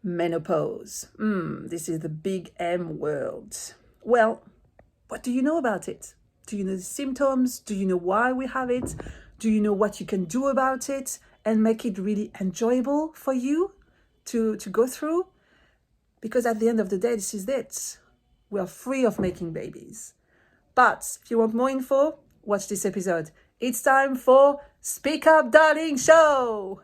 Menopause. This is the big M word. Well, what do you know about it? Do you know the symptoms? Do you know why we have it? Do you know what you can do about it and make it really enjoyable for you to go through? Because at the end of the day, this is it. We are free of making babies. But if you want more info, watch this episode. It's time for Speak Up Darling Show!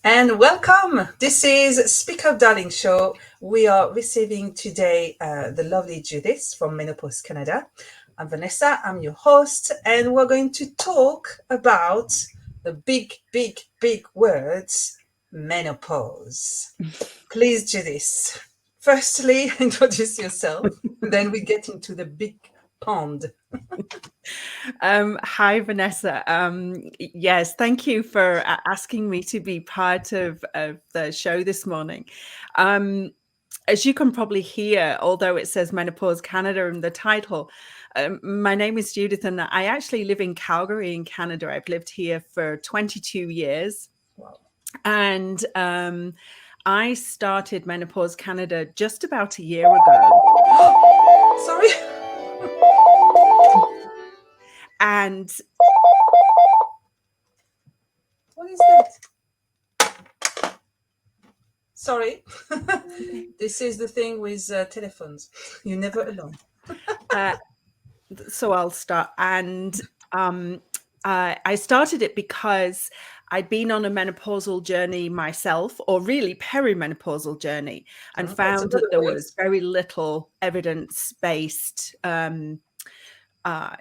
And welcome. This is Speak Up Darling Show. We are receiving today the lovely Judith from Menopause Canada. I'm Vanessa, I'm your host, and we're going to talk about the big words, menopause. Please, Judith, firstly, introduce yourself, then we get into the big pond. Hi, Vanessa. Yes, thank you for asking me to be part of the show this morning. As you can probably hear, although it says Menopause Canada in the title, my name is Judith, and I actually live in Calgary in Canada. I've lived here for 22 years. Wow. And I started Menopause Canada just about a year ago. Sorry. And What is that? Sorry. This is the thing with telephones. You're never alone. So I'll start. And I started it because I'd been on a menopausal journey myself, or really perimenopausal journey, and found that there was very little evidence-based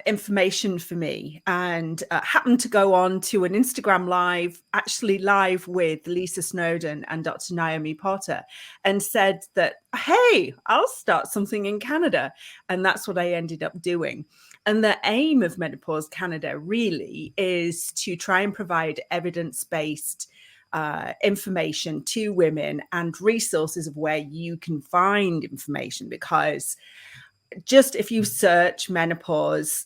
information for me, and happened to go on to an Instagram live, actually live with Lisa Snowdon and Dr. Naomi Potter, and said that, hey, I'll start something in Canada. And that's what I ended up doing. And the aim of Menopause Canada really is to try and provide evidence-based information to women and resources of where you can find information, because just if you search menopause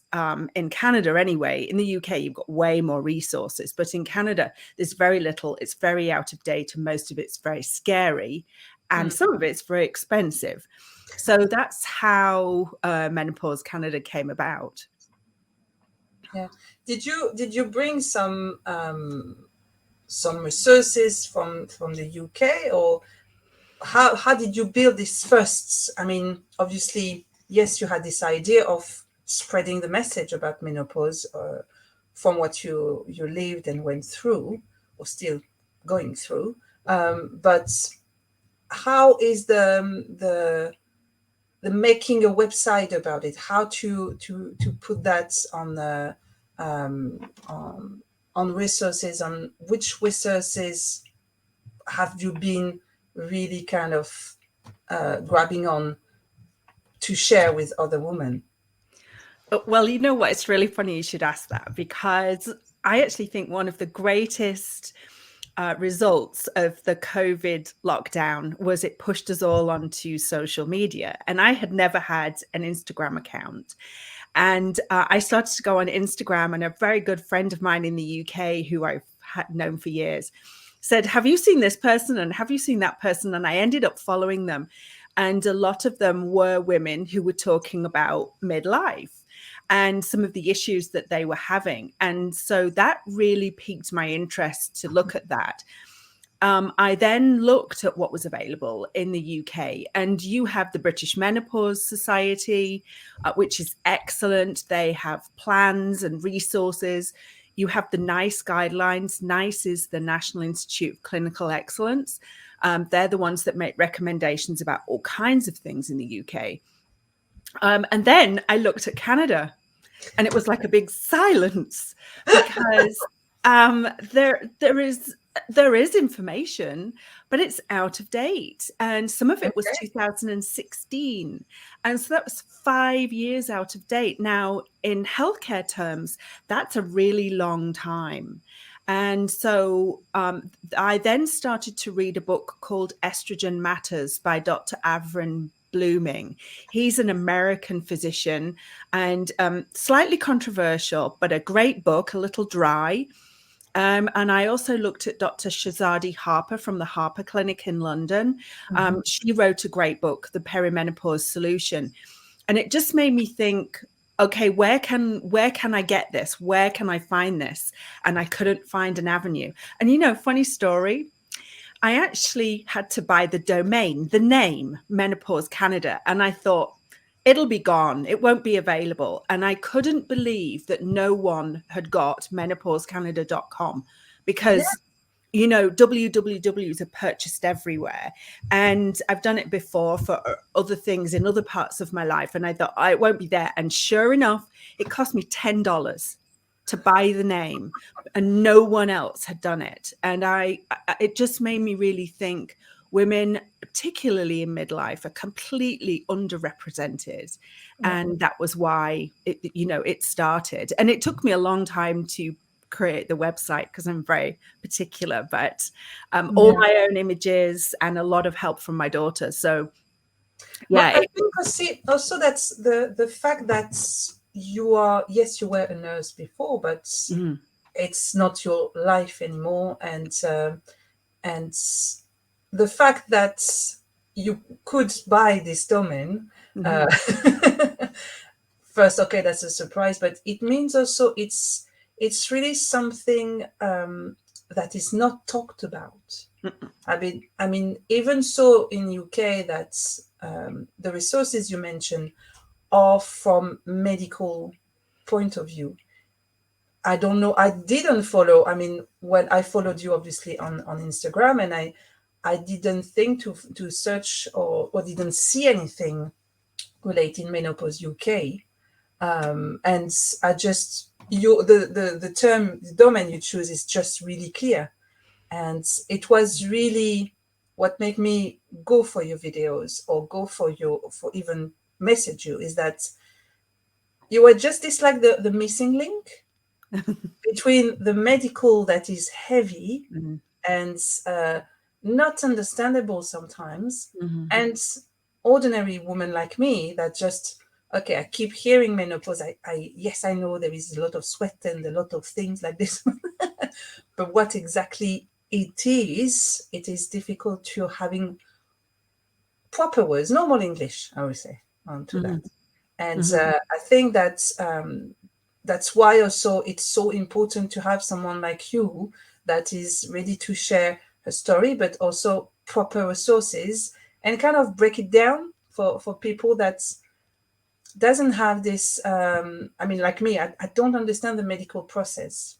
in Canada anyway, in the UK, you've got way more resources. But in Canada, there's very little. It's very out of date, and most of it's very scary. And some of it's very expensive. So that's how Menopause Canada came about. Yeah. Did you bring some resources from the UK, or how did you build this first? I mean, obviously, yes, you had this idea of spreading the message about menopause from what you lived and went through, or still going through. But how is the making a website about it? How to put that on the on resources? On which resources have you been really kind of grabbing on to share with other women? Well, you know what? It's really funny you should ask that, because I actually think one of the greatest results of the COVID lockdown was it pushed us all onto social media. And I had never had an Instagram account. And I started to go on Instagram, and a very good friend of mine in the UK, who I've known for years, said, have you seen this person? And have you seen that person? And I ended up following them. And a lot of them were women who were talking about midlife and some of the issues that they were having. And so that really piqued my interest to look at that. I then looked at what was available in the UK, and you have the British Menopause Society, which is excellent. They have plans and resources. You have the NICE guidelines. NICE is the National Institute of Clinical Excellence. They're the ones that make recommendations about all kinds of things in the UK. And then I looked at Canada, and it was like a big silence, because there is information, but it's out of date, and some of it was 2016, and so that was 5 years out of date. Now, in healthcare terms, that's a really long time. And so I then started to read a book called Estrogen Matters by Dr. Avrin Blooming. He's an American physician and slightly controversial, but a great book, a little dry. And I also looked at Dr. Shazadi Harper from the Harper Clinic in London. She wrote a great book, The Perimenopause Solution. And it just made me think, okay, where can I get this? Where can I find this? And I couldn't find an avenue. And funny story, I actually had to buy the domain, the name Menopause Canada. And I thought, it'll be gone. It won't be available. And I couldn't believe that no one had got menopausecanada.com because, wwws are purchased everywhere. And I've done it before for other things in other parts of my life. And I thought, it won't be there. And sure enough, it cost me $10 to buy the name, and no one else had done it. And it just made me really think women, particularly in midlife, are completely underrepresented. And that was why it started. And it took me a long time to create the website because I'm very particular, but all my own images and a lot of help from my daughter. So I think also that's the fact that you were a nurse before, but it's not your life anymore, and the fact that you could buy this domain, first, okay, that's a surprise, but it means also it's really something that is not talked about. I mean, even so in UK, that's the resources you mentioned are from medical point of view. I don't know. I didn't follow. I mean, when I followed you obviously on Instagram, and I didn't think to search or didn't see anything relating Menopause UK. And I just the term, the domain you choose is just really clear, and it was really what made me go for your videos or go for even message you, is that you were just this like the missing link between the medical that is heavy and not understandable sometimes, and ordinary woman like me that just, okay, I keep hearing menopause. Yes, I know there is a lot of sweat and a lot of things like this, but what exactly it is difficult to having proper words, normal English, I would say, onto that. And I think that's why also it's so important to have someone like you that is ready to share her story, but also proper resources, and kind of break it down for people that doesn't have this. I mean, like me, I don't understand the medical process.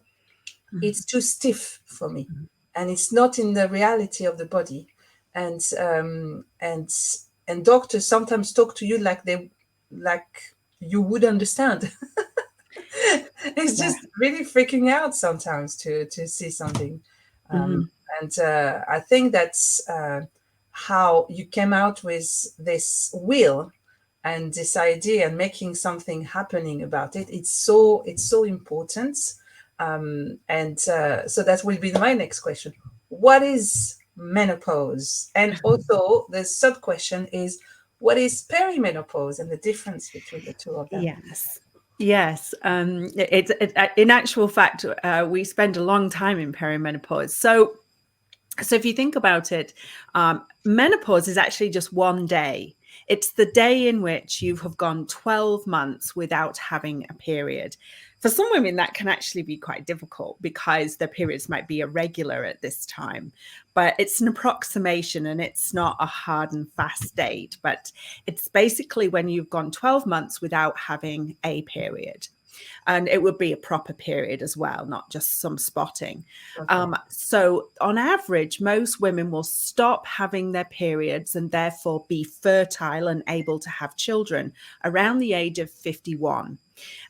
It's too stiff for me, and it's not in the reality of the body. And and doctors sometimes talk to you like you would understand. It's just really freaking out sometimes to see something. And I think that's how you came out with this will and this idea and making something happening about it. It's so important. And so that will be my next question. What is menopause? And also the sub question is, what is perimenopause, and the difference between the two of them? Yes. In actual fact, we spend a long time in perimenopause. So if you think about it, menopause is actually just one day. It's the day in which you have gone 12 months without having a period. For some women, that can actually be quite difficult because their periods might be irregular at this time. But it's an approximation, and it's not a hard and fast date. But it's basically when you've gone 12 months without having a period. And it would be a proper period as well, not just some spotting. Okay. So on average, most women will stop having their periods and therefore be fertile and able to have children around the age of 51.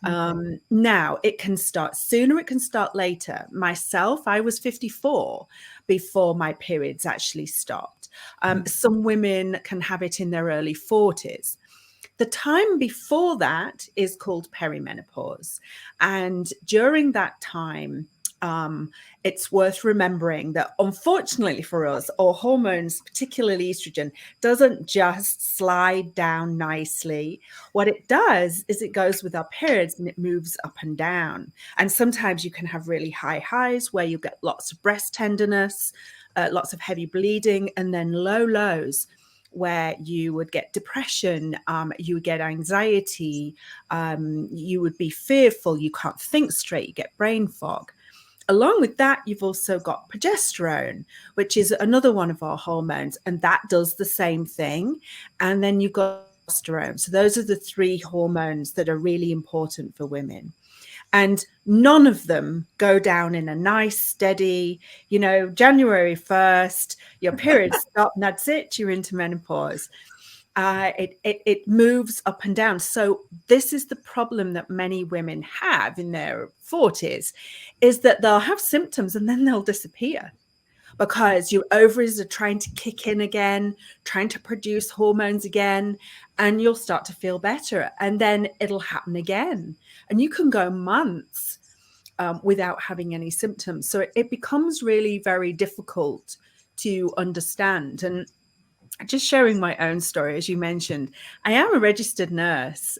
Okay. Now, it can start sooner, it can start later. Myself, I was 54 before my periods actually stopped. Some women can have it in their early 40s. The time before that is called perimenopause. And during that time, it's worth remembering that unfortunately for us, our hormones, particularly estrogen, doesn't just slide down nicely. What it does is it goes with our periods and it moves up and down. And sometimes you can have really high highs where you get lots of breast tenderness, lots of heavy bleeding, and then low lows where you would get depression, you would get anxiety, you would be fearful, you can't think straight, you get brain fog. Along with that, you've also got progesterone, which is another one of our hormones, and that does the same thing. And then you've got testosterone. So those are the three hormones that are really important for women. And none of them go down in a nice, steady, January 1st, your periods stop, and that's it, you're into menopause. It moves up and down. So this is the problem that many women have in their 40s, is that they'll have symptoms and then they'll disappear because your ovaries are trying to kick in again, trying to produce hormones again, and you'll start to feel better. And then it'll happen again. And you can go months without having any symptoms. So it becomes really very difficult to understand. And just sharing my own story, as you mentioned, I am a registered nurse.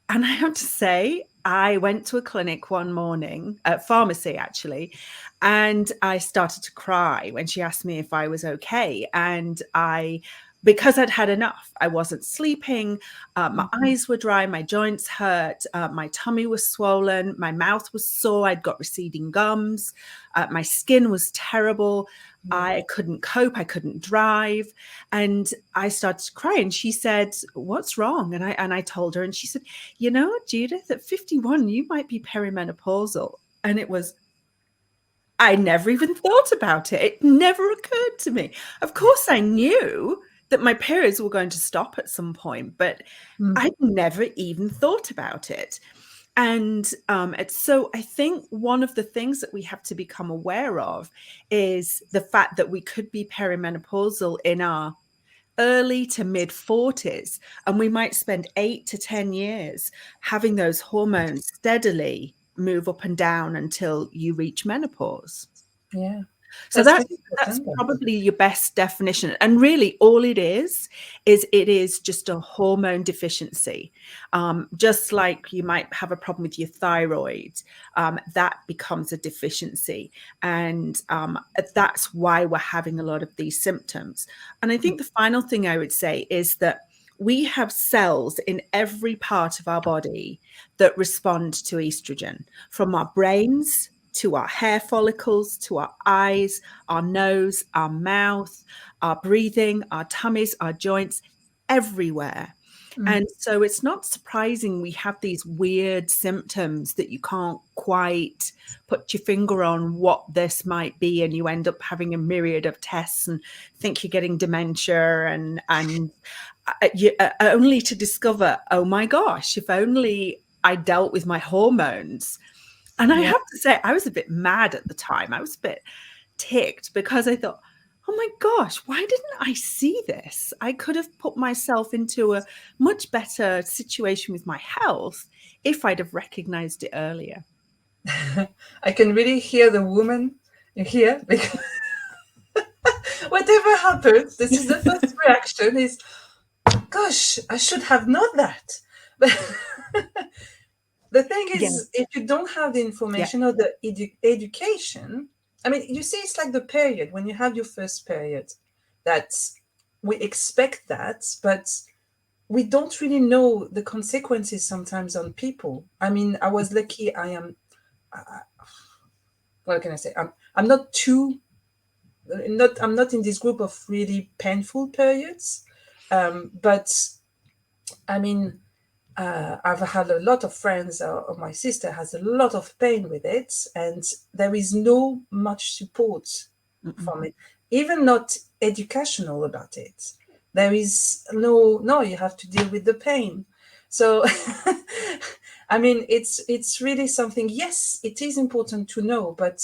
And I have to say, I went to a clinic one morning, at pharmacy actually, and I started to cry when she asked me if I was okay. And because I'd had enough, I wasn't sleeping, my eyes were dry, my joints hurt, my tummy was swollen, my mouth was sore, I'd got receding gums, my skin was terrible. I couldn't cope. I couldn't drive. And I started to cry. And she said, "What's wrong?" And I told her, and she said, "Judith, at 51, you might be perimenopausal." And it was, I never even thought about it. It never occurred to me. Of course, I knew that my periods were going to stop at some point, but I'd never even thought about it. And so I think one of the things that we have to become aware of is the fact that we could be perimenopausal in our early to mid 40s, and we might spend 8 to 10 years having those hormones steadily move up and down until you reach menopause. Yeah, So that's that's really that's important. probably your best definition. And really all it is it is just a hormone deficiency. Just like you might have a problem with your thyroid, that becomes a deficiency. And that's why we're having a lot of these symptoms. And I think the final thing I would say is that we have cells in every part of our body that respond to estrogen, from our brains to our hair follicles, to our eyes, our nose, our mouth, our breathing, our tummies, our joints, everywhere. And so it's not surprising we have these weird symptoms that you can't quite put your finger on what this might be. And you end up having a myriad of tests and think you're getting dementia and only to discover, oh my gosh, if only I dealt with my hormones. And I Yeah. have to say, I was a bit mad at the time. I was a bit ticked because I thought, oh my gosh, why didn't I see this? I could have put myself into a much better situation with my health if I'd have recognized it earlier. I can really hear the woman here because whatever happens, this is the first reaction is, gosh, I should have known that. But the thing Yeah. is, if you don't have the Yeah. information or the education, I mean, you see, it's like the period when you have your first period, that we expect that, but we don't really know the consequences sometimes on people. I mean, I was lucky. What can I say? I'm not too not I'm not in this group of really painful periods, but I mean, I've had a lot of friends, or my sister has a lot of pain with it, and there is no much support Mm-mm. from it, even not educational about it. There is no, you have to deal with the pain. So, I mean, it's really something. Yes, it is important to know, but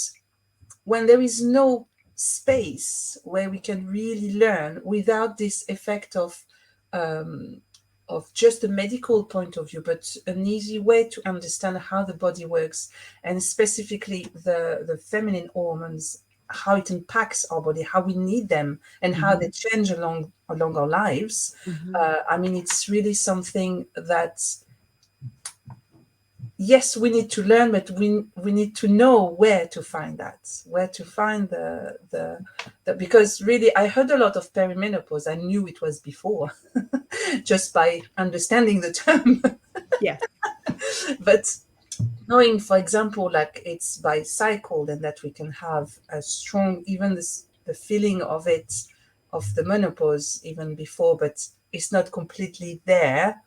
when there is no space where we can really learn without this effect of um, of just a medical point of view, but an easy way to understand how the body works, and specifically the feminine hormones, how it impacts our body, how we need them, and how they Mhm. change along our lives. Mhm. I mean, it's really something that, yes, we need to learn, but we need to know where to find that, where to find the because really I heard a lot of perimenopause. I knew it was before just by understanding the term. Yeah. But knowing, for example, like it's by cycle, and that we can have a strong, even this, the feeling of it, of the menopause even before, but it's not completely there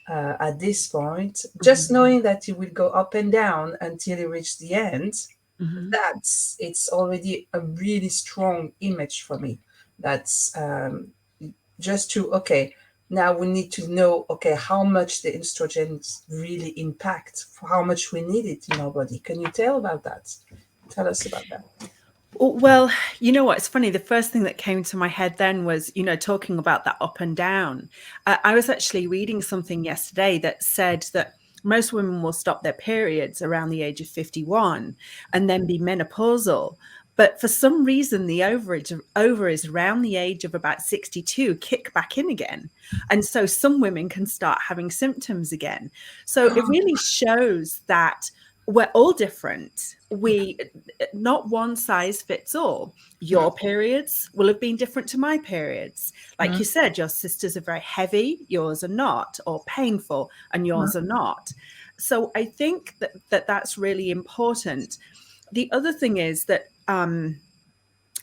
at this point. Just Mhm. knowing that you will go up and down until you reach the end, Mhm. that's, it's already a really strong image for me. That's just to, okay, now we need to know, okay, how much the estrogens really impact, how much we need it in our body. Can you tell about that? Tell us about that. Well, you know what? It's funny. The first thing that came to my head then was, talking about that up and down. I was actually reading something yesterday that said that most women will stop their periods around the age of 51 and then be menopausal. But for some reason, the ovaries around the age of about 62 kick back in again. And so some women can start having symptoms again. So it really shows that we're all different. We Not one size fits all. Your periods will have been different to my periods. Like you said, your sisters are very heavy, yours are not, or painful, and yours are not. So I think that that's really important. The other thing is that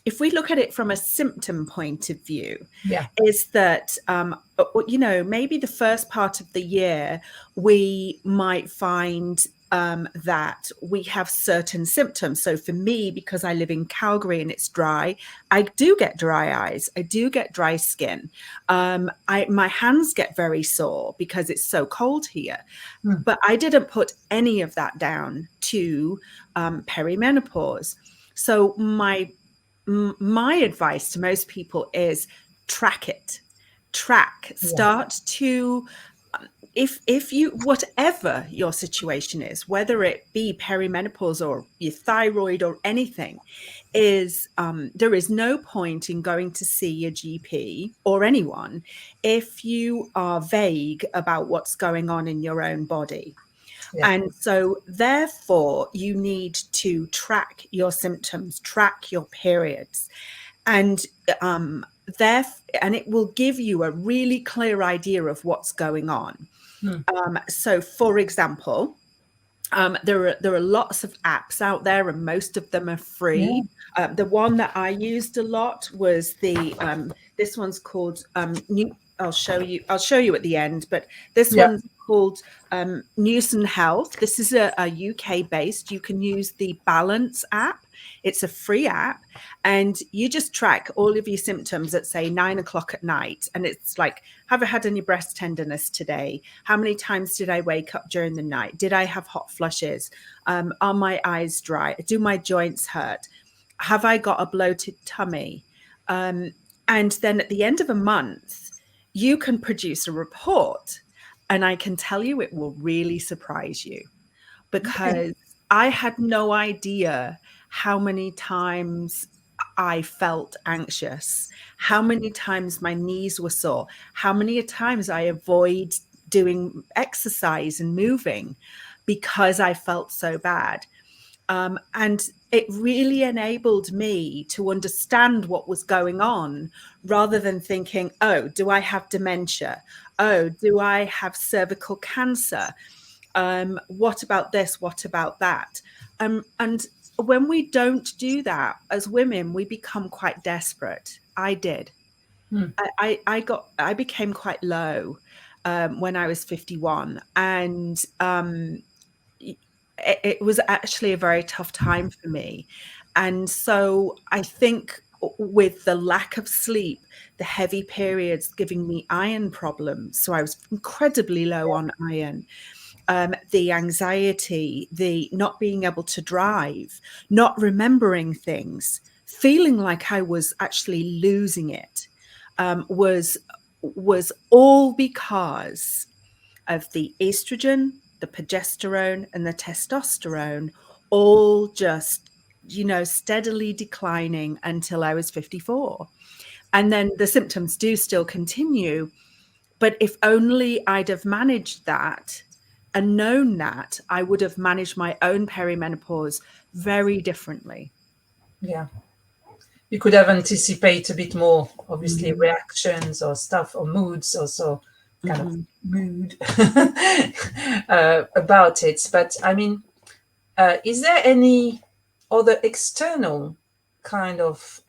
if we look at it from a symptom point of view, Yeah. is that maybe the first part of the year we might find that we have certain symptoms. So for me, because I live in Calgary and it's dry, I do get dry eyes, I do get dry skin. My hands get very sore because it's so cold here. But I didn't put any of that down to perimenopause. So my advice to most people is track it. Yeah. Start to if you, whatever your situation is, whether it be perimenopause or your thyroid or anything, is there is no point in going to see your GP or anyone if you are vague about what's going on in your own body. Yeah. And so, therefore, you need to track your symptoms, track your periods, and um, there, and it will give you a really clear idea of what's going on. So, for example, there are lots of apps out there, and most of them are Yeah. free. The one that I used a lot was the this one's called New. I'll show you. I'll show you at the end. But this Yeah. one's called Newson Health. This is a UK based. You can use the Balance app. It's a free app, and you just track all of your symptoms at say 9 o'clock at night, and it's like, have I had any breast tenderness today? How many times did I wake up during the night? Did I have hot flushes? Are my eyes dry? Do my joints hurt? Have I got a bloated tummy? Um, and then at the end of a month, you can produce a report, and I can tell you it will really surprise you, Okay. because I had no idea how many times I felt anxious, how many times my knees were sore, how many times I avoid doing exercise and moving because I felt so bad. And it really enabled me to understand what was going on, rather than thinking, oh, do I have dementia? Oh, do I have cervical cancer? What about this? What about that? And when we don't do that as women, we become quite desperate. I did. I became quite low when I was 51, and it was actually a very tough time for me. And so I think with the lack of sleep, the heavy periods giving me iron problems, so I was incredibly low on iron. The anxiety, the not being able to drive, not remembering things, feeling like I was actually losing it, was. was all because of the estrogen, the progesterone, and the testosterone all just, steadily declining until I was 54. And then the symptoms do still continue. But if only I'd have managed that and known that, I would have managed my own perimenopause very differently. Yeah. You could have anticipated a bit more, obviously, Mm-hmm. reactions or stuff or moods, also kind of Mm-hmm. mood about it. But I mean, is there any other external kind of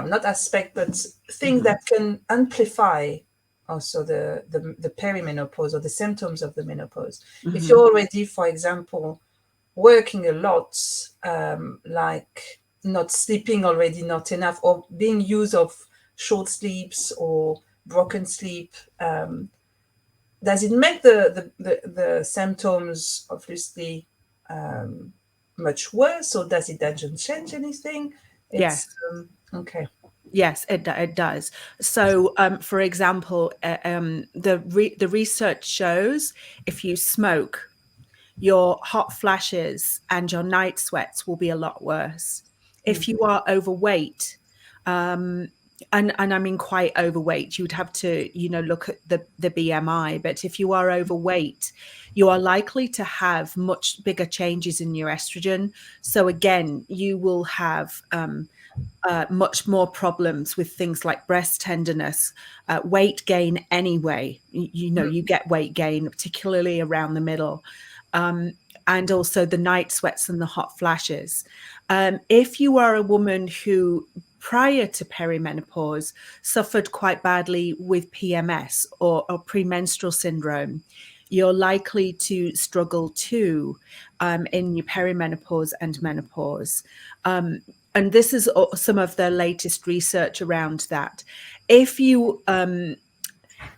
not aspect, but thing Mm-hmm. that can amplify also the perimenopause or the symptoms of the menopause? If Mm-hmm. you're already, for example, working a lot, like not sleeping already not enough, or being used of short sleeps or broken sleep, does it make the symptoms obviously um, much worse, or does it doesn't change anything? It's Yes. okay. Yes, it does. So, for example, the research shows if you smoke, your hot flashes and your night sweats will be a lot worse. If you are overweight, um, and I mean quite overweight, you'd have to, look at the BMI. But if you are overweight, you are likely to have much bigger changes in your estrogen. So again, you will have much more problems with things like breast tenderness, weight gain anyway. You get weight gain, particularly around the middle, um, and also the night sweats and the hot flashes. If you are a woman who prior to perimenopause suffered quite badly with PMS or premenstrual syndrome, you're likely to struggle too in your perimenopause and menopause. And this is some of the latest research around that. If you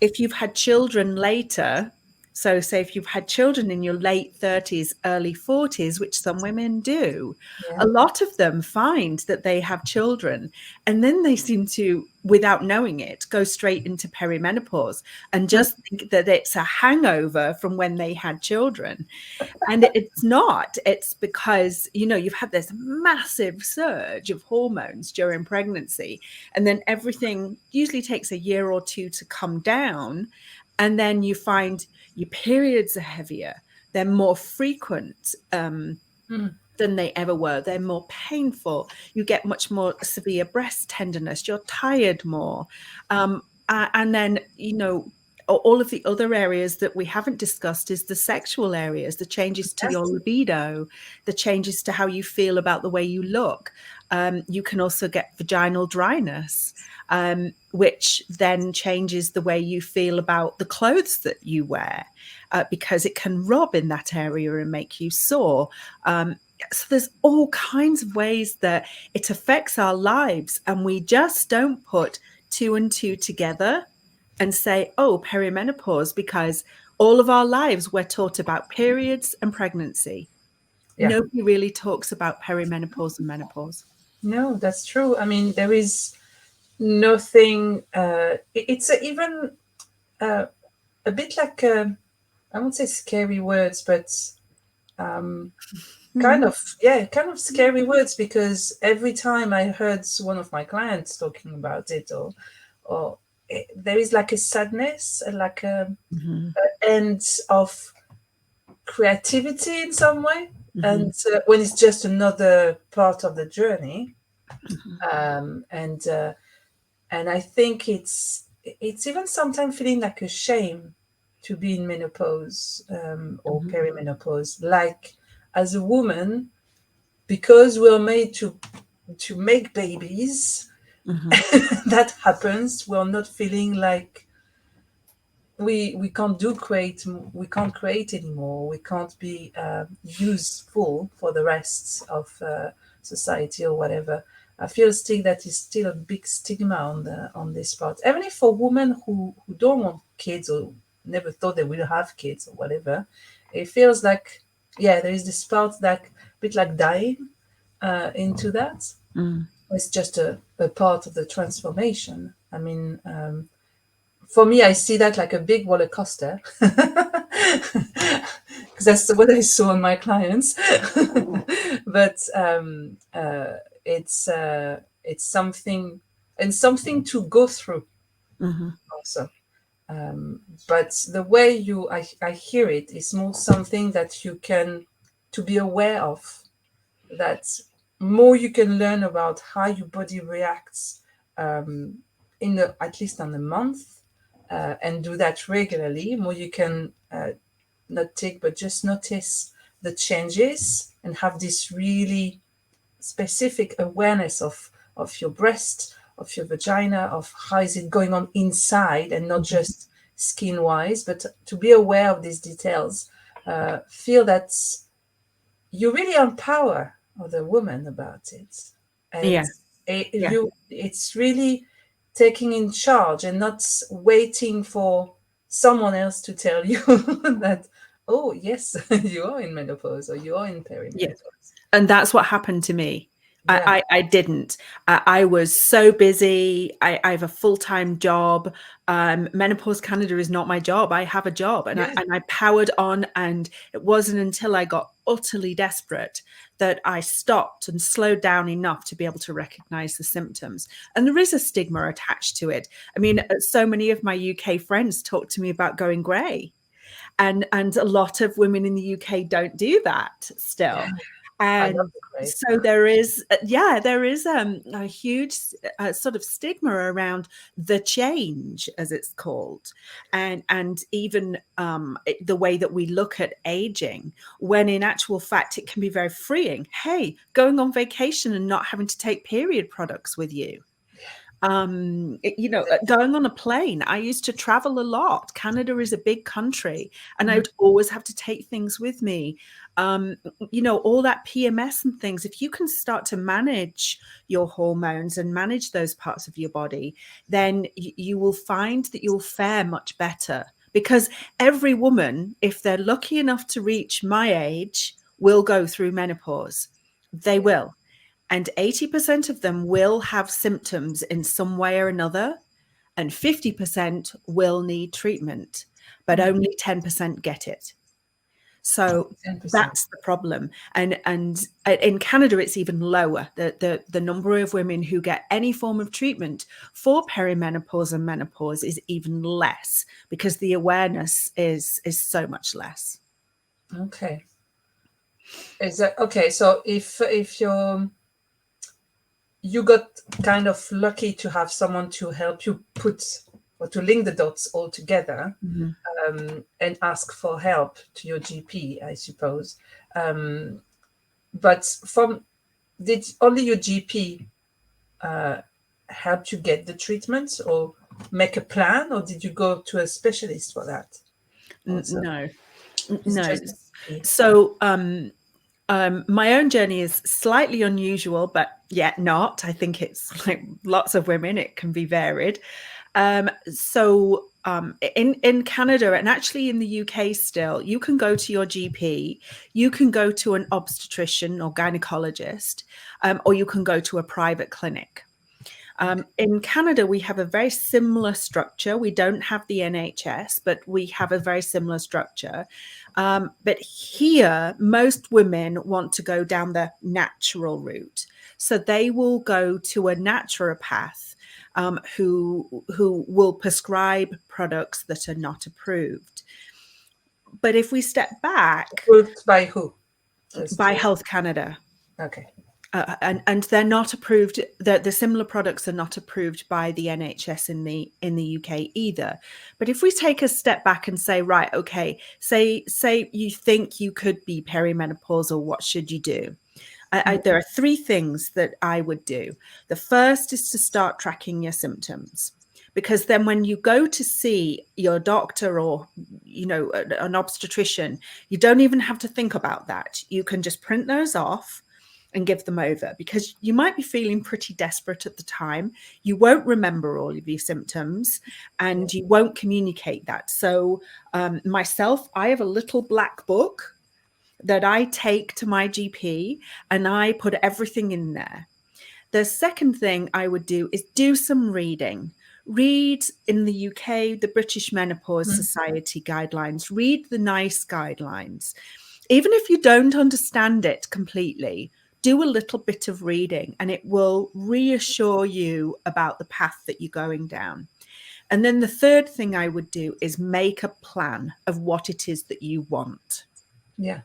if you've had children later, so say if you've had children in your late 30s, early 40s, which some women do, Yeah. a lot of them find that they have children and then they seem to, without knowing it, go straight into perimenopause and just think that it's a hangover from when they had children. And it's not. It's because, you've had this massive surge of hormones during pregnancy. And then everything usually takes a year or two to come down. And then you find your periods are heavier, they're more frequent. Than they ever were. They're more painful. You get much more severe breast tenderness. You're tired more. And then, all of the other areas that we haven't discussed is the sexual areas, the changes to your Yes. libido, the changes to how you feel about the way you look. You can also get vaginal dryness, which then changes the way you feel about the clothes that you wear, because it can rub in that area and make you sore. So there's all kinds of ways that it affects our lives, and we just don't put two and two together and say, oh, perimenopause, because all of our lives we're taught about periods and pregnancy. Yeah. Nobody really talks about perimenopause and menopause. No, that's true. I mean, there is nothing. It's even uh, a bit like I won't say scary words, but kind of, yeah, kind of scary words, because every time I heard one of my clients talking about it, or there is like a sadness, like Mm-hmm. a end of creativity in some way, Mm-hmm. and when it's just another part of the journey, Mm-hmm. and and I think it's even sometimes feeling like a shame to be in menopause, or Mm-hmm. perimenopause, like as a woman, because we're made to make babies. Mm-hmm. That happens. We're not feeling like we can't we can't create anymore. We can't be useful for the rest of society or whatever. I feel still that is still a big stigma on this part, even if for women who don't want kids or never thought they will have kids or whatever. It feels like, yeah, there is this part that a bit like dying into that. Mm. it's just a part of the transformation. I mean, for me, I see that like a big roller coaster, because that's what I saw on my clients. But it's something, and something to go through Mm-hmm. also. But the way I hear it is more something that you can to be aware of, that more you can learn about how your body reacts, in the at least on a month, and do that regularly, more you can not take but just notice the changes and have this really specific awareness of your breast, of your vagina, of how is it going on inside, and not just skin wise, but to be aware of these details, feel that you really empower other women about it, and Yeah. Yeah. it's really taking in charge and not waiting for someone else to tell you that, oh yes, you are in menopause or you are in Yeah. perimenopause. And that's what happened to me. Yeah. I didn't. I was so busy. I have a full-time job. Menopause Canada is not my job. I have a job, and Yeah. I powered on. And it wasn't until I got utterly desperate that I stopped and slowed down enough to be able to recognize the symptoms. And there is a stigma attached to it. I mean, so many of my UK friends talk to me about going grey, and a lot of women in the UK don't do that still. I love And the gray. so there is, there is a huge sort of stigma around the change, as it's called, and even the way that we look at aging, when in actual fact it can be very freeing. Hey, going on vacation and not having to take period products with you. Going on a plane. I used to travel a lot. Canada is a big country, and I would always have to take things with me. All that PMS and things. If you can start to manage your hormones and manage those parts of your body, then you will find that you'll fare much better. Because every woman, if they're lucky enough to reach my age, will go through menopause. They will. And 80% of them will have symptoms in some way or another, and 50% will need treatment, but only 10% get it. So 10%. that's the problem. And in Canada, it's even lower. The number of women who get any form of treatment for perimenopause and menopause is even less, because the awareness is so much less. Okay. Is that okay? So if you got kind of lucky to have someone to help you put or to link the dots all together, Mhm. and ask for help to your GP, I suppose. But did only your GP help you get the treatment or make a plan, or did you go to a specialist for that also? No, It's no. just GP. So my own journey is slightly unusual, but yet not. I think it's like lots of women, it can be varied. In Canada, and actually in the UK still, you can go to your GP, you can go to an obstetrician or gynecologist, or you can go to a private clinic. In Canada, we have a very similar structure. We don't have the NHS, but we have a very similar structure. But here, most women want to go down the natural route. So they will go to a naturopath, who will prescribe products that are not approved. But if we step back, Approved by who? Just by to, Health Canada, okay. and they're not approved. The similar products are not approved by the NHS in the UK either. But if we take a step back and say, right, okay, say you think you could be perimenopausal, what should you do? There are three things that I would do. The first is to start tracking your symptoms, because then when you go to see your doctor or an obstetrician, you don't even have to think about that. You can just print those off and give them over, because you might be feeling pretty desperate at the time. You won't remember all of your symptoms, and you won't communicate that. So myself, I have a little black book that I take to my GP, and I put everything in there. The second thing I would do is do some reading. Read in the UK, the British Menopause Society guidelines, read the NICE guidelines. Even if you don't understand it completely, do a little bit of reading and it will reassure you about the path that you're going down. And then the third thing I would do is make a plan of what it is that you want. Yeah.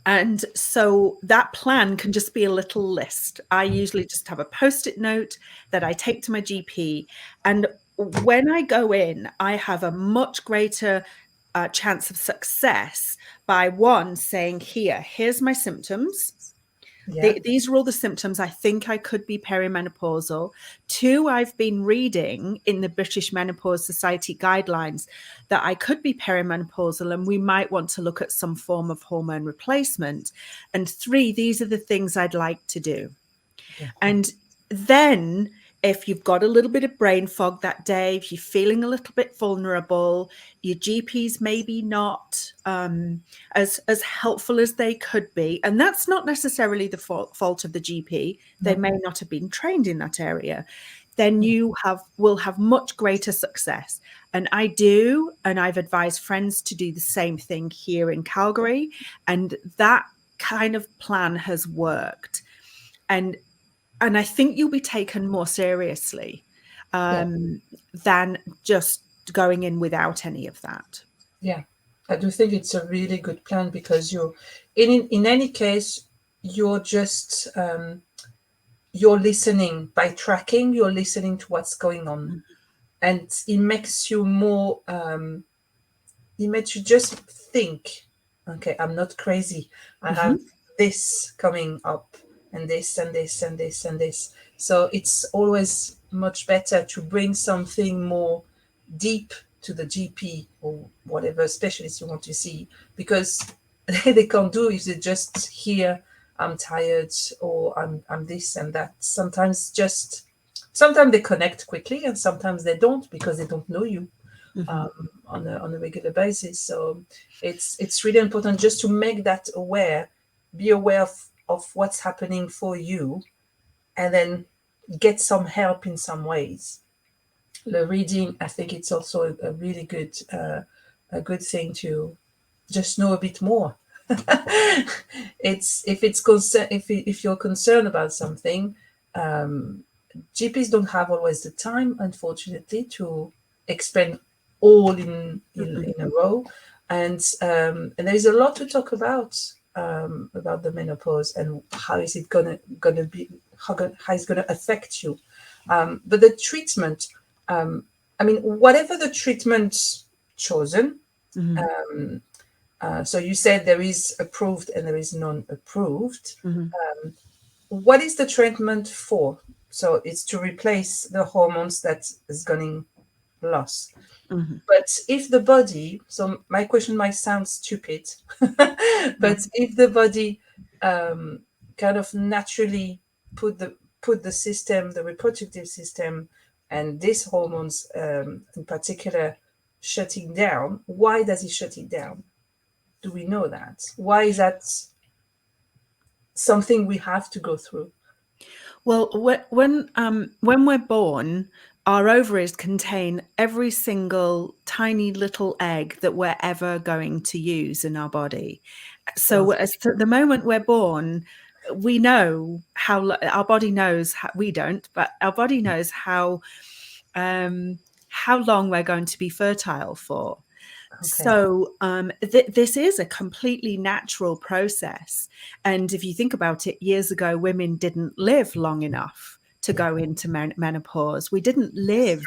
And so that plan can just be a little list. I usually just have a post-it note that I take to my GP. And when I go in, I have a much greater chance of success by one saying, here's my symptoms. Yeah. These are all the symptoms. I think I could be perimenopausal. Two, I've been reading in the British Menopause Society guidelines that I could be perimenopausal and we might want to look at some form of hormone replacement. And three, these are the things I'd like to do. Yeah. And then if you've got a little bit of brain fog that day, if you're feeling a little bit vulnerable, your GP's maybe not as helpful as they could be. And that's not necessarily the fault of the GP. They No. may not have been trained in that area. Then you will have much greater success. And I do, and I've advised friends to do the same thing here in Calgary. And that kind of plan has worked. And I think you'll be taken more seriously than just going in without any of that. Yeah, I do think it's a really good plan because you're in any case you're just you're listening by tracking. You're listening to what's going on, and it makes you more. It makes you just think. Okay, I'm not crazy. I have this coming up, and this, and this, and this, and this. So it's always much better to bring something more deep to the GP or whatever specialist you want to see, because they can't do if they just hear I'm tired or I'm this and that. Sometimes they connect quickly and sometimes they don't because they don't know you on a regular basis. So it's really important just to make that aware, be aware of what's happening for you, and then get some help in some ways. The reading, I think it's also a really good a good thing to just know a bit more. If you're concerned about something, GPs don't have always the time, unfortunately, to explain all in a row, and there is a lot to talk about the menopause and how is it gonna be how it's gonna affect you. But the treatment, I mean, whatever the treatment chosen, so you said there is approved and there is non-approved. What is the treatment for? So it's to replace the hormones that is getting lost. But if the body, so my question might sound stupid, but if the body kind of naturally put the system, the reproductive system, and these hormones in particular shutting down, why does it shut it down? Do we know that? Why is that something we have to go through? Well, when we're born, our ovaries contain every single tiny little egg that we're ever going to use in our body. So Wow. the moment we're born, we know our body knows we don't, but our body knows how long we're going to be fertile for. Okay. So this is a completely natural process. And if you think about it, years ago, women didn't live long enough to go into menopause. We didn't live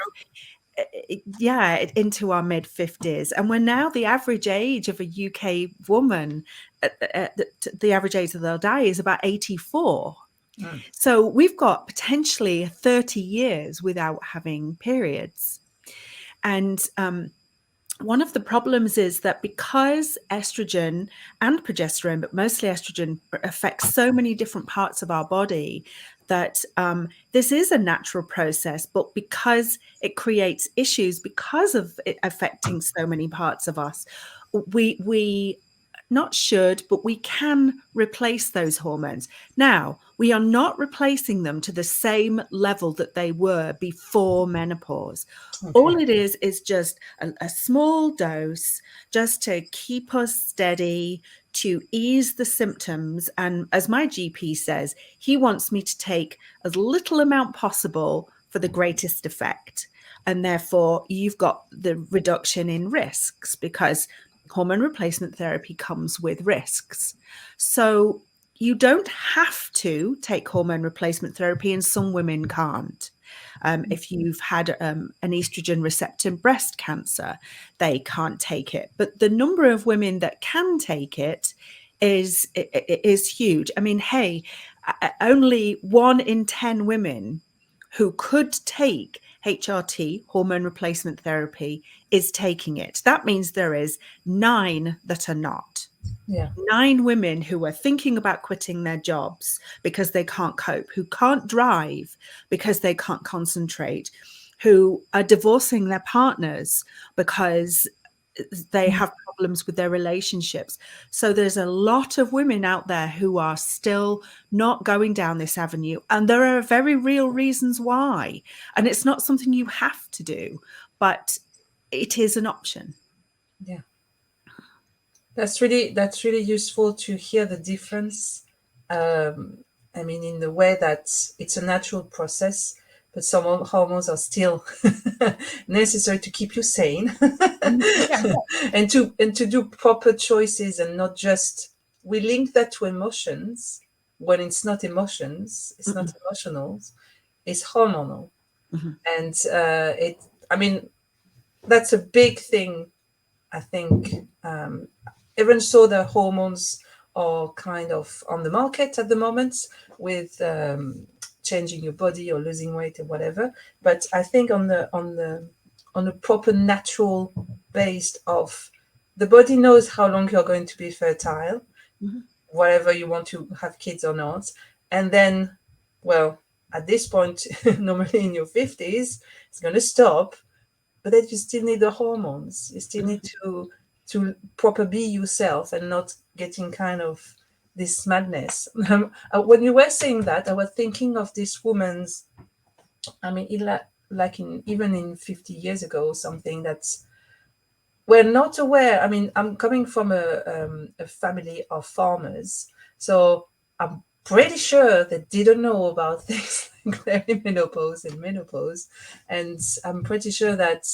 into our mid 50s. And we're now the average age of a UK woman, the average age that they'll die is about 84. So we've got potentially 30 years without having periods. And one of the problems is that because estrogen and progesterone, but mostly estrogen, affects so many different parts of our body, that this is a natural process, but because it creates issues because of it affecting so many parts of us, we not should, but we can replace those hormones. Now, we are not replacing them to the same level that they were before menopause. Okay. All it is just a small dose just to keep us steady, to ease the symptoms. And as my GP says, he wants me to take as little amount possible for the greatest effect. And therefore, you've got the reduction in risks because hormone replacement therapy comes with risks. So you don't have to take hormone replacement therapy, and some women can't. If you've had an estrogen receptor breast cancer, they can't take it. But the number of women that can take it is huge. I mean, hey, only 1 in 10 women who could take HRT, hormone replacement therapy, is taking it. That means there is 9 that are not. Yeah. 9 women who are thinking about quitting their jobs because they can't cope, who can't drive because they can't concentrate, who are divorcing their partners because they have problems with their relationships. So there's a lot of women out there who are still not going down this avenue. And there are very real reasons why. And it's not something you have to do, but it is an option. Yeah. That's really useful to hear the difference. I mean, in the way that it's a natural process, but some hormones are still necessary to keep you sane Yeah. and to do proper choices and not just we link that to emotions when it's not emotions, it's not emotional, it's hormonal. Mhm. And I mean, that's a big thing, I think. Even so, the hormones are kind of on the market at the moment with changing your body or losing weight or whatever. But I think on a proper natural base of the body knows how long you're going to be fertile, Mhm. whatever you want to have kids or not, and then, well, at this point, normally in your 50s, it's going to stop, but then you still need the hormones. You still need to proper be yourself and not getting kind of this madness. When you were saying that, I was thinking of this woman's. I mean, like in even in 50 years ago, or something that's we're not aware. I mean, I'm coming from a family of farmers, so I'm pretty sure they didn't know about things like perimenopause and menopause, and I'm pretty sure that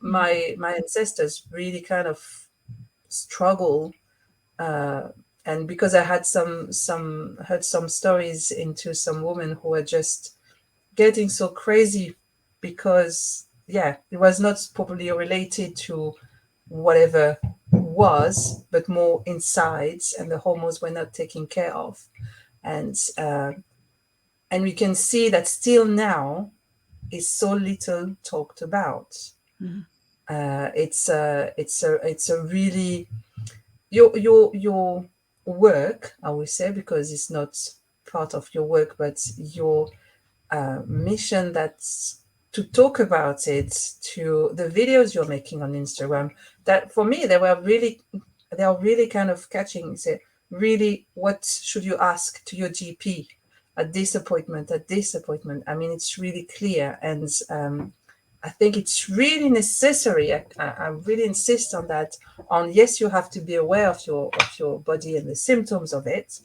my ancestors really kind of struggle, uh, and because I had some heard some stories into some women who were just getting so crazy because yeah, it was not properly related to whatever was, but more insides, and the hormones were not taken care of, and we can see that still now is so little talked about. Mhm. It's a really your work, I would say, because it's not part of your work, but your mission, that's to talk about it, to the videos you're making on Instagram, that for me they are really kind of catching. Say, really, what should you ask to your GP at this appointment, I mean, it's really clear, and I think it's really necessary. I really insist on that. On yes, you have to be aware of your body and the symptoms of it,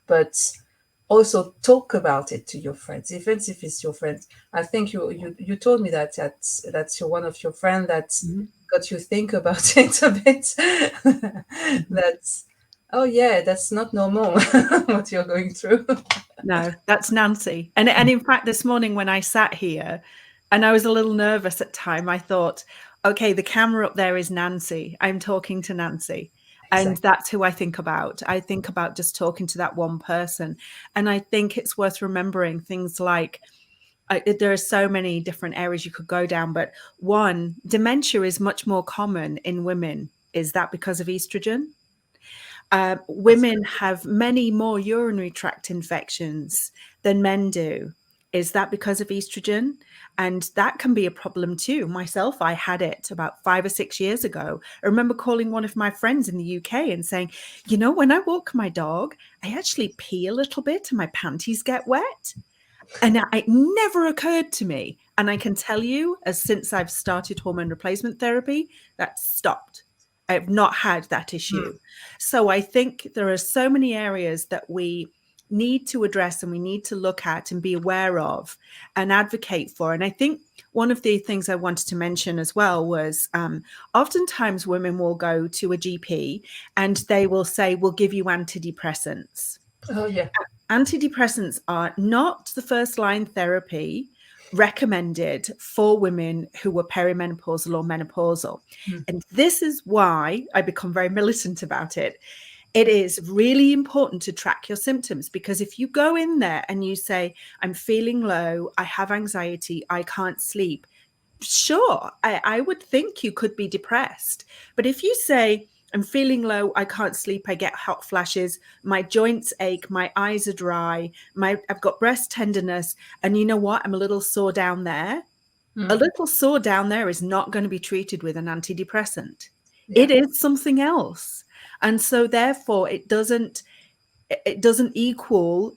but also talk about it to your friends, even if it's your friends. I think you told me that's one of your friend that Mhm. got you think about it a bit. Mhm. That's oh yeah, that's not normal what you're going through. No, that's Nancy. And in fact, this morning when I sat here and I was a little nervous at time, I thought, okay, the camera up there is Nancy. I'm talking to Nancy. And Exactly. that's who I think about. I think about just talking to that one person. And I think it's worth remembering things like there are so many different areas you could go down, but one, dementia is much more common in women. Is that because of estrogen? That's Women have many more urinary tract infections than men do. Is that because of estrogen? And that can be a problem too. Myself, I had it about 5 or 6 years ago. I remember calling one of my friends in the UK and saying, when I walk my dog, I actually pee a little bit and my panties get wet. And it never occurred to me. And I can tell you, as since I've started hormone replacement therapy, that's stopped. I've not had that issue. So I think there are so many areas that we need to address and we need to look at and be aware of and advocate for. And I think one of the things I wanted to mention as well was oftentimes women will go to a GP and they will say, we'll give you antidepressants. Oh yeah. Antidepressants are not the first line therapy recommended for women who are perimenopausal or menopausal. And this is why I become very militant about it. It is really important to track your symptoms, because if you go in there and you say, I'm feeling low, I have anxiety, I can't sleep, sure, I would think you could be depressed. But if you say, I'm feeling low, I can't sleep, I get hot flashes, my joints ache, my eyes are dry, I've got breast tenderness, and you know what, I'm a little sore down there. A little sore down there is not going to be treated with an antidepressant. Yeah. It is something else. And so therefore it doesn't equal,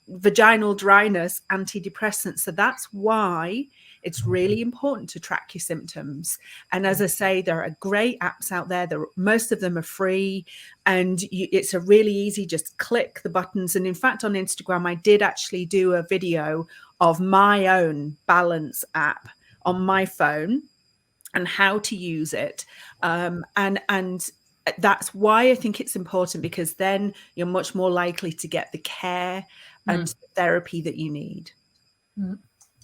vaginal dryness, antidepressants. So that's why it's really important to track your symptoms. And as I say, there are great apps out there. Most of them are free, and it's a really easy, just click the buttons. And in fact, on Instagram, I did actually do a video of my own balance app on my phone and how to use it. And that's why I think it's important, because then you're much more likely to get the care and therapy that you need.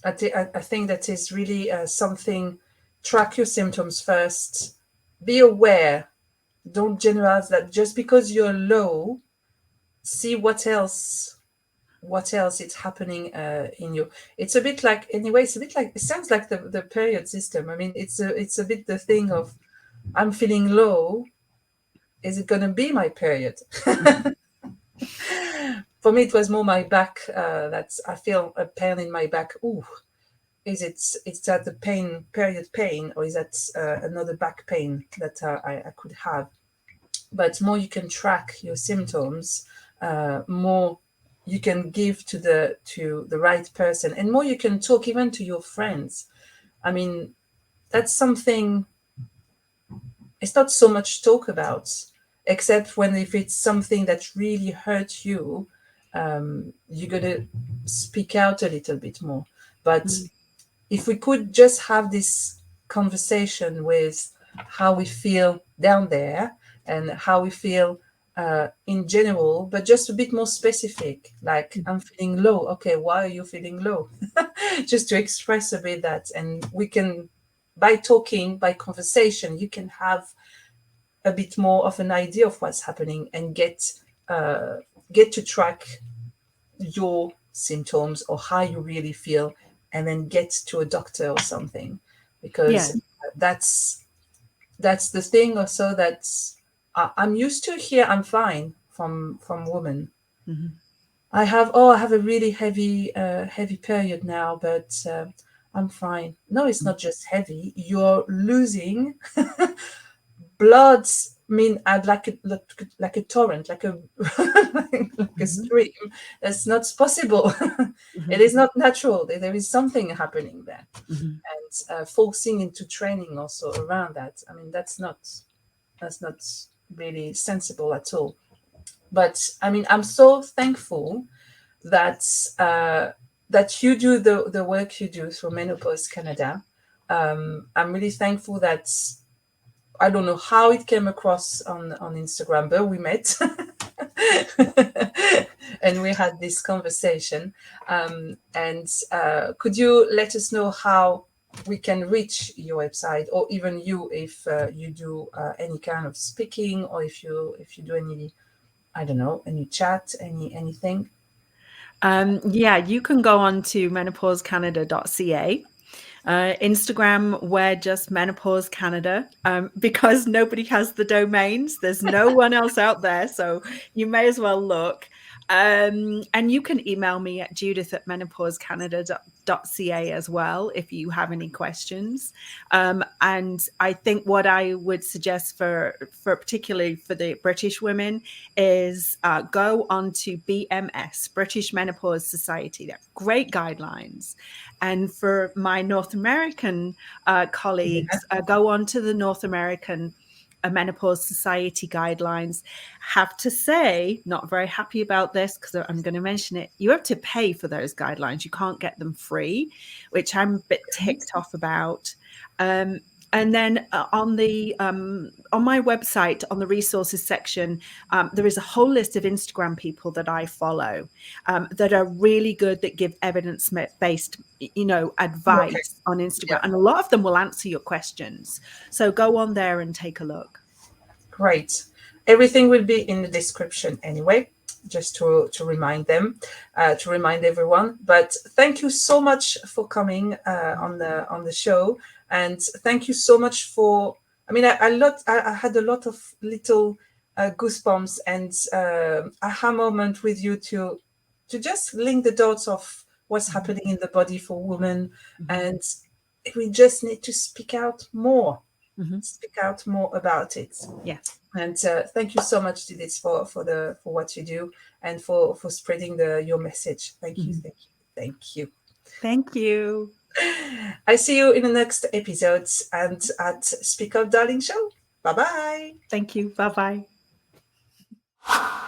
I think that is really something. Track your symptoms first. Be aware. Don't generalize that just because you're low. See what else is happening in you. It's a bit like, anyway, it sounds like the period system. I mean, it's a bit the thing of, I'm feeling low. Is it going to be my period? For me, it was more my back. I feel a pain in my back. Ooh, is that the period pain, or is that another back pain that I could have? But more you can track your symptoms, more you can give to the right person, and more you can talk even to your friends. I mean, that's something. It's not so much talk about, except if it's something that really hurts you, you're gonna speak out a little bit more. But if we could just have this conversation with how we feel down there and how we feel in general, but just a bit more specific, like, I'm feeling low. Okay, why are you feeling low? Just to express a bit that, and we can, by talking, by conversation, you can have a bit more of an idea of what's happening and get to track your symptoms or how you really feel, and then get to a doctor or something, because that's the thing also that I'm used to here. I'm fine from women. I have a really heavy period now, but I'm fine. No, it's not just heavy. You're losing blood. I mean, I'd like a torrent, like a like a stream. That's not possible. It is not natural. There is something happening there, and forcing into training also around that. I mean, that's not really sensible at all. But I mean, I'm so thankful that that you do the work you do through Menopause Canada. I'm really thankful that, I don't know how it came across on Instagram, but we met and we had this conversation. And could you let us know how we can reach your website, or even you, if you do any kind of speaking, or if you do any, I don't know, any chat, anything? You can go on to menopausecanada.ca. Instagram, we're just Menopause Canada, because nobody has the domains. There's no one else out there, so you may as well look. And you can email me at judith@menopausecanada.ca as well if you have any questions. And I think what I would suggest for particularly for the British women is go on to BMS, British Menopause Society. They're great guidelines. And for my North American colleagues, go on to the North American Menopause Society guidelines. Have to say, not very happy about this because I'm going to mention it. You have to pay for those guidelines. You can't get them free, which I'm a bit ticked off about. And then on my website, on the resources section, there is a whole list of Instagram people that I follow that are really good, that give evidence-based, advice on Instagram. Yeah. And a lot of them will answer your questions. So go on there and take a look. Great. Everything will be in the description anyway, just to remind them, to remind everyone. But thank you so much for coming on the show, and thank you so much for. I mean, I had a lot of little goosebumps and aha moment with you to just link the dots of what's happening in the body for women, and we just need to speak out more. Speak out more about it. Yes. And thank you so much, Judith, for what you do and for spreading your message. Thank you, thank you. Thank you. I see you in the next episodes and at Speak Up Darling Show. Bye bye. Thank you. Bye bye.